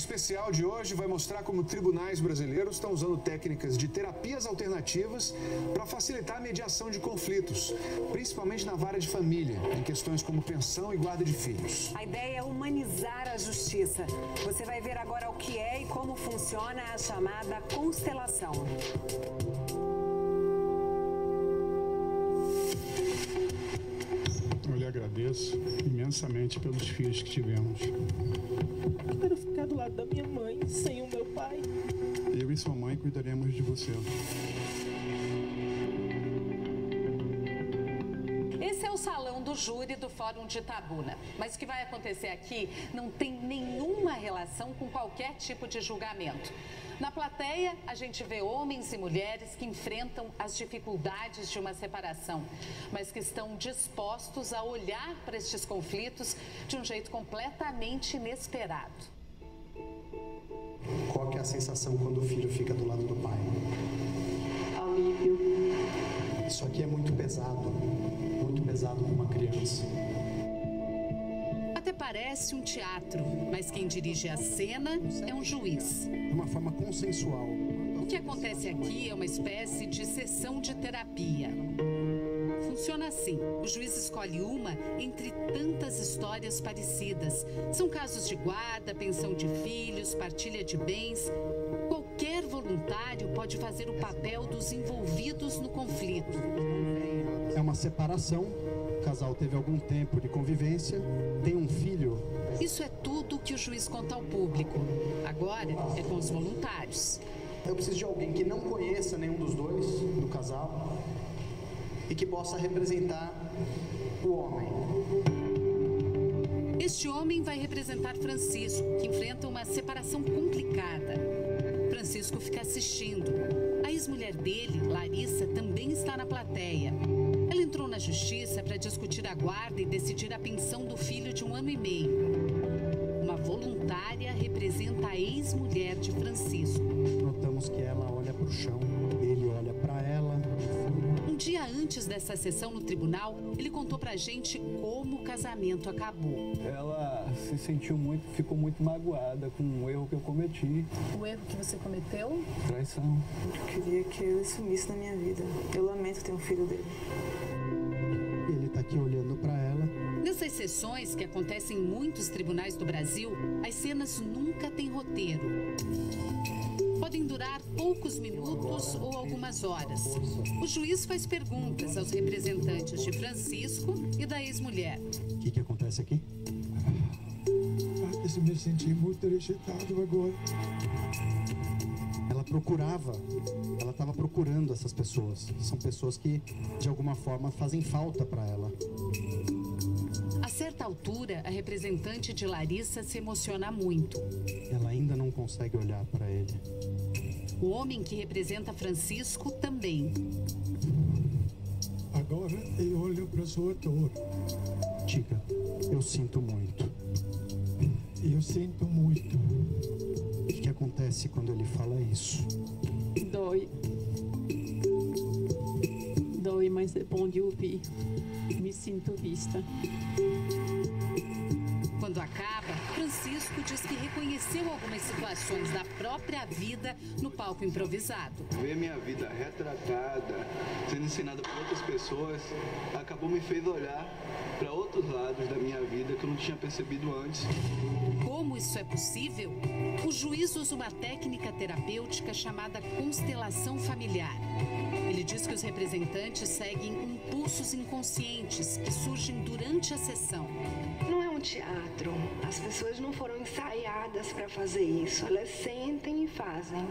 especial de hoje vai mostrar como tribunais brasileiros estão usando técnicas de terapias alternativas para facilitar a mediação de conflitos, principalmente na vara de família, em questões como pensão e guarda de filhos. A ideia é humanizar a justiça. Você vai ver agora o que é e como funciona a chamada constelação. Eu lhe agradeço imensamente pelos filhos que tivemos. Eu quero ficar do lado da minha mãe, sem o meu pai. Eu e sua mãe cuidaremos de você. Esse é o salão do júri do Fórum de Itabuna. Mas o que vai acontecer aqui não tem nenhuma relação com qualquer tipo de julgamento. Na plateia, a gente vê homens e mulheres que enfrentam as dificuldades de uma separação, mas que estão dispostos a olhar para estes conflitos de um jeito completamente inesperado. Qual que é a sensação quando o filho fica do lado do pai? Alívio. Isso aqui é muito pesado para uma criança. Até parece um teatro, mas quem dirige a cena é um juiz. De uma forma consensual. O que acontece aqui é uma espécie de sessão de terapia. Funciona assim: o juiz escolhe uma entre tantas histórias parecidas. São casos de guarda, pensão de filhos, partilha de bens. Qualquer voluntário pode fazer o papel dos envolvidos no conflito. É uma separação, o casal teve algum tempo de convivência, tem um filho. Isso é tudo que o juiz conta ao público. Agora é com os voluntários. Eu preciso de alguém que não conheça nenhum dos dois, do casal, e que possa representar o homem. Este homem vai representar Francisco, que enfrenta uma separação complicada. Francisco fica assistindo. A ex-mulher dele, Larissa, também está na plateia. Ela entrou na justiça para discutir a guarda e decidir a pensão do filho de 1 ano e meio. Uma voluntária representa a ex-mulher de Francisco. Notamos que ela olha para o chão, ele olha para ela. Um dia antes dessa sessão no tribunal, ele contou pra gente como o casamento acabou. Ela se sentiu ficou muito magoada com o erro que eu cometi. O erro que você cometeu? Traição. Eu queria que ele sumisse da minha vida. Eu lamento ter um filho dele. Ele está aqui olhando para ela. Nessas sessões, que acontecem em muitos tribunais do Brasil, as cenas nunca têm roteiro. Podem durar poucos minutos ou algumas horas. O juiz faz perguntas aos representantes de Francisco e da ex-mulher. O que acontece aqui? Eu me senti muito rejeitado agora. Ela estava procurando essas pessoas. São pessoas que, de alguma forma, fazem falta para ela. A certa altura, a representante de Larissa se emociona muito. Ela ainda não consegue olhar para ele. O homem que representa Francisco também. Agora eu olho para sua dor. Diga, eu sinto muito. Eu sinto muito. O que acontece quando ele fala isso? Dói. Dói, mas é bom de ouvir. Me sinto vista. Quando acaba, Francisco diz que reconheceu algumas situações da própria vida no palco improvisado. Ver minha vida retratada, sendo ensinada por outras pessoas, acabou me fez olhar para outros lados da minha vida que eu não tinha percebido antes. Como isso é possível? O juiz usa uma técnica terapêutica chamada constelação familiar. Ele diz que os representantes seguem impulsos inconscientes que surgem durante a sessão. Não é um teatro. As pessoas não foram ensaiadas para fazer isso. Elas sentem e fazem.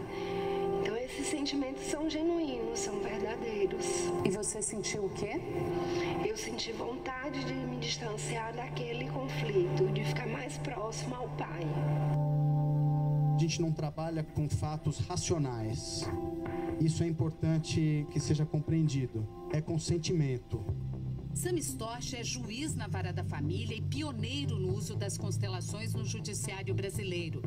Então esses sentimentos são genuínos, são verdadeiros. E você sentiu o quê? Eu senti vontade de me distanciar daquele conflito, de ficar mais próximo ao pai. A gente não trabalha com fatos racionais. Isso é importante que seja compreendido. É consentimento. Sam Storch é juiz na Vara da Família e pioneiro no uso das constelações no judiciário brasileiro.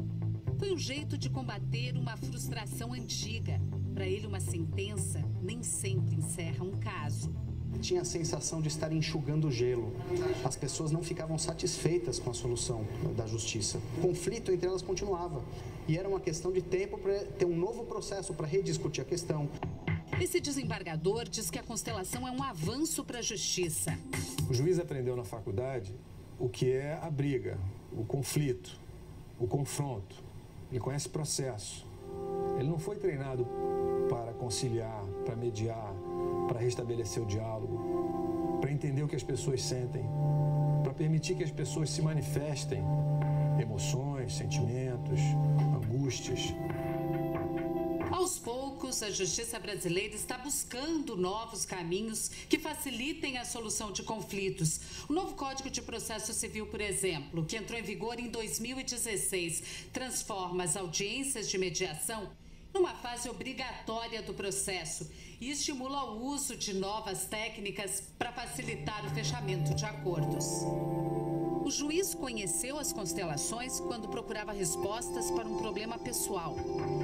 Foi um jeito de combater uma frustração antiga. Para ele, uma sentença nem sempre encerra um caso. tinha a sensação de estar enxugando gelo. As pessoas não ficavam satisfeitas com a solução da justiça. O conflito entre elas continuava. E era uma questão de tempo para ter um novo processo para rediscutir a questão. Esse desembargador diz que a constelação é um avanço para a justiça. O juiz aprendeu na faculdade o que é a briga, o conflito, o confronto. Ele conhece processo. Ele não foi treinado para conciliar, para mediar, para restabelecer o diálogo, para entender o que as pessoas sentem, para permitir que as pessoas se manifestem emoções, sentimentos, angústias. Aos poucos, a justiça brasileira está buscando novos caminhos que facilitem a solução de conflitos. O novo Código de Processo Civil, por exemplo, que entrou em vigor em 2016, transforma as audiências de mediação numa fase obrigatória do processo e estimula o uso de novas técnicas para facilitar o fechamento de acordos. O juiz conheceu as constelações quando procurava respostas para um problema pessoal.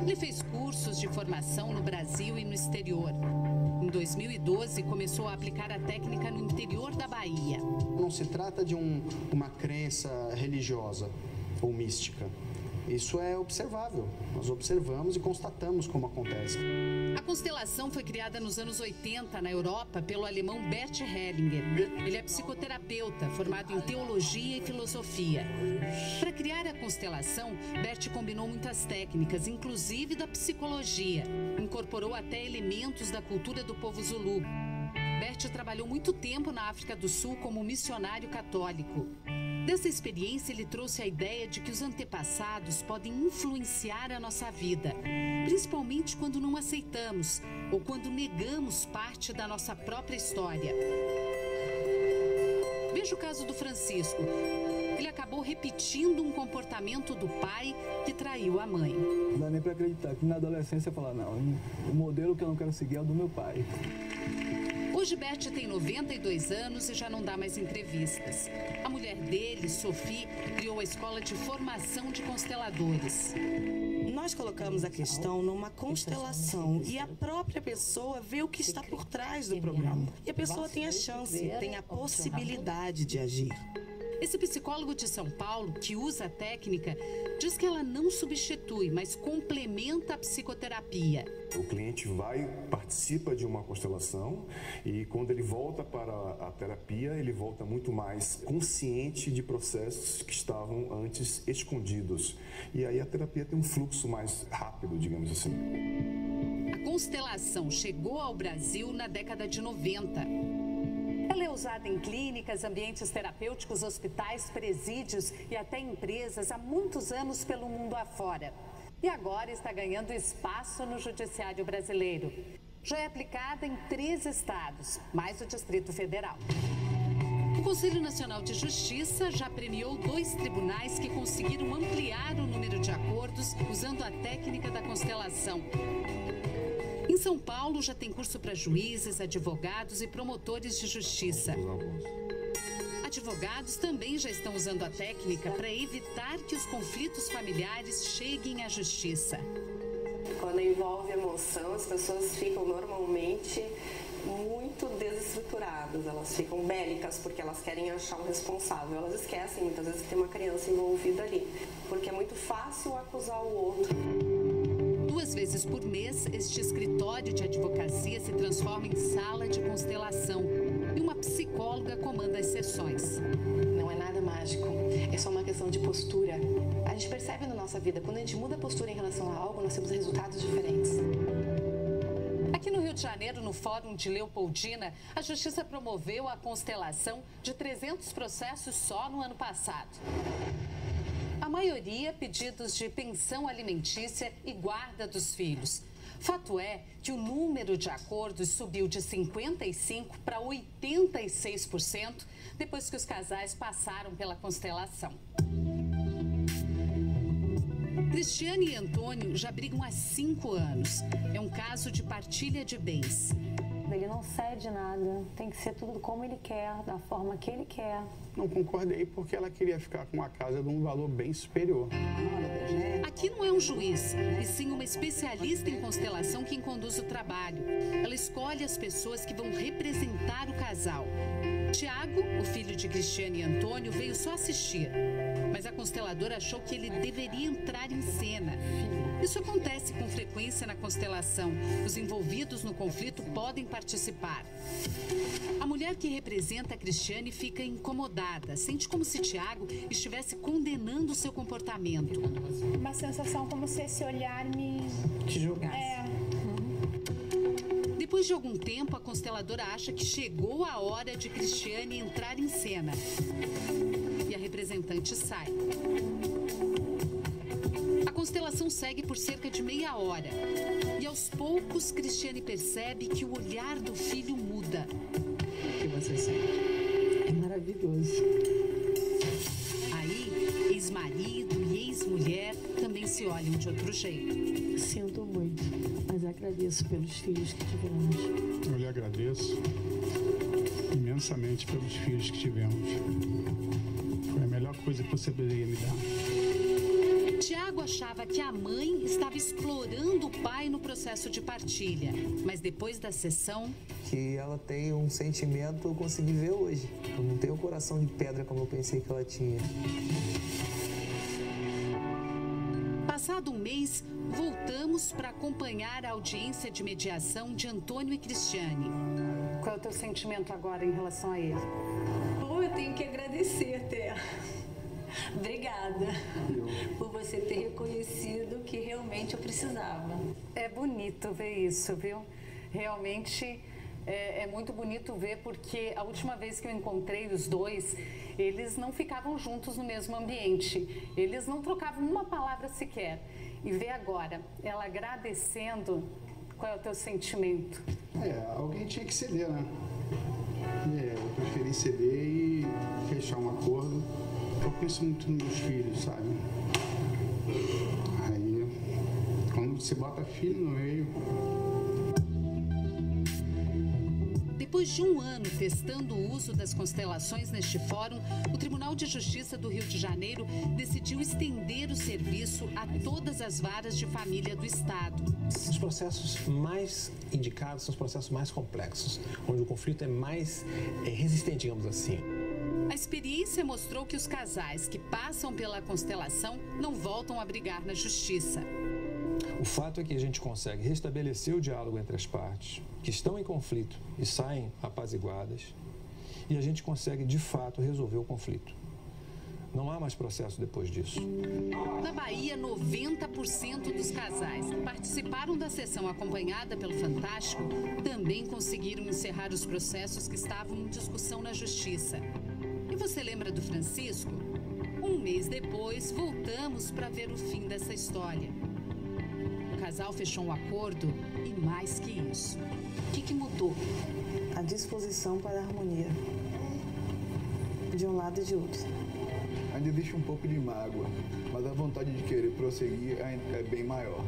Ele fez cursos de formação no Brasil e no exterior. Em 2012, começou a aplicar a técnica no interior da Bahia. Não se trata de uma crença religiosa ou mística. Isso é observável. Nós observamos e constatamos como acontece. A constelação foi criada nos anos 80 na Europa pelo alemão Bert Hellinger. Ele é psicoterapeuta, formado em teologia e filosofia. Para criar a constelação, Bert combinou muitas técnicas, inclusive da psicologia. Incorporou até elementos da cultura do povo Zulu. Bert trabalhou muito tempo na África do Sul como missionário católico. Dessa experiência, ele trouxe a ideia de que os antepassados podem influenciar a nossa vida, principalmente quando não aceitamos ou quando negamos parte da nossa própria história. Veja o caso do Francisco. Ele acabou repetindo um comportamento do pai que traiu a mãe. Não dá nem para acreditar que na adolescência eu falar, não, o modelo que eu não quero seguir é o do meu pai. Hoje, Bert tem 92 anos e já não dá mais entrevistas. A mulher dele, Sophie, criou a escola de formação de consteladores. Nós colocamos a questão numa constelação e a própria pessoa vê o que está por trás do programa. E a pessoa tem a chance, tem a possibilidade de agir. Esse psicólogo de São Paulo, que usa a técnica, diz que ela não substitui, mas complementa a psicoterapia. O cliente participa de uma constelação e quando ele volta para a terapia, ele volta muito mais consciente de processos que estavam antes escondidos. E aí a terapia tem um fluxo mais rápido, digamos assim. A constelação chegou ao Brasil na década de 90. Ela é usada em clínicas, ambientes terapêuticos, hospitais, presídios e até empresas há muitos anos pelo mundo afora. E agora está ganhando espaço no judiciário brasileiro. Já é aplicada em 3 estados, mais o Distrito Federal. O Conselho Nacional de Justiça já premiou 2 tribunais que conseguiram ampliar o número de acordos usando a técnica da constelação. Em São Paulo, já tem curso para juízes, advogados e promotores de justiça. Advogados também já estão usando a técnica para evitar que os conflitos familiares cheguem à justiça. Quando envolve emoção, as pessoas ficam normalmente muito desestruturadas, elas ficam bélicas porque elas querem achar um responsável. Elas esquecem muitas vezes que tem uma criança envolvida ali, porque é muito fácil acusar o outro. 2 vezes por mês, este escritório de advocacia se transforma em sala de constelação e uma psicóloga comanda as sessões. Não é nada mágico, é só uma questão de postura. A gente percebe na nossa vida, quando a gente muda a postura em relação a algo, nós temos resultados diferentes. Aqui no Rio de Janeiro, no Fórum de Leopoldina, a Justiça promoveu a constelação de 300 processos só no ano passado. A maioria pedidos de pensão alimentícia e guarda dos filhos. Fato é que o número de acordos subiu de 55% para 86% depois que os casais passaram pela constelação. Cristiane e Antônio já brigam há 5 anos. É um caso de partilha de bens. Ele não cede nada, tem que ser tudo como ele quer, da forma que ele quer. Não concordei porque ela queria ficar com uma casa de um valor bem superior. Aqui não é um juiz, e sim uma especialista em constelação quem conduz o trabalho. Ela escolhe as pessoas que vão representar o casal. Tiago, o filho de Cristiane e Antônio, veio só assistir. Mas a consteladora achou que ele deveria entrar em cena. Isso acontece com frequência na constelação. Os envolvidos no conflito podem participar. A mulher que representa a Cristiane fica incomodada. Sente como se Tiago estivesse condenando o seu comportamento. Uma sensação como se esse olhar me... te julgasse. Depois de algum tempo, a consteladora acha que chegou a hora de Cristiane entrar em cena. E a representante sai. A constelação segue por cerca de meia hora. E aos poucos, Cristiane percebe que o olhar do filho muda. O que você sente? É maravilhoso. Aí, ex-marido e ex-mulher também se olham de outro jeito. Sinto muito, mas agradeço pelos filhos que tivemos. Eu lhe agradeço imensamente pelos filhos que tivemos. Foi a melhor coisa que você poderia me dar. Tiago achava que a mãe estava explorando o pai no processo de partilha. Mas depois da sessão... que ela tem um sentimento, eu consegui ver hoje. Eu não tenho o coração de pedra como eu pensei que ela tinha. Passado um mês, voltamos para acompanhar a audiência de mediação de Antônio e Cristiane. Qual é o teu sentimento agora em relação a ele? Bom, eu tenho que agradecer até. Obrigada por você ter reconhecido que realmente eu precisava. É bonito ver isso, viu? Realmente é muito bonito ver, porque a última vez que eu encontrei os dois, eles não ficavam juntos no mesmo ambiente. Eles não trocavam uma palavra sequer. E ver agora ela agradecendo, qual é o teu sentimento? Alguém tinha que ceder, né? Eu preferi ceder e fechar um acordo. Eu penso muito nos meus filhos, sabe? Aí, quando você bota filho no meio... Depois de um ano testando o uso das constelações neste fórum, o Tribunal de Justiça do Rio de Janeiro decidiu estender o serviço a todas as varas de família do Estado. Os processos mais indicados são os processos mais complexos, onde o conflito é mais resistente, digamos assim. A experiência mostrou que os casais que passam pela constelação não voltam a brigar na justiça. O fato é que a gente consegue restabelecer o diálogo entre as partes que estão em conflito e saem apaziguadas, e a gente consegue, de fato, resolver o conflito. Não há mais processo depois disso. Na Bahia, 90% dos casais que participaram da sessão acompanhada pelo Fantástico também conseguiram encerrar os processos que estavam em discussão na justiça. E você lembra do Francisco? Um mês depois, voltamos para ver o fim dessa história. O casal fechou um acordo e mais que isso. O que mudou? A disposição para a harmonia, de um lado e de outro. Ainda existe um pouco de mágoa, mas a vontade de querer prosseguir é bem maior.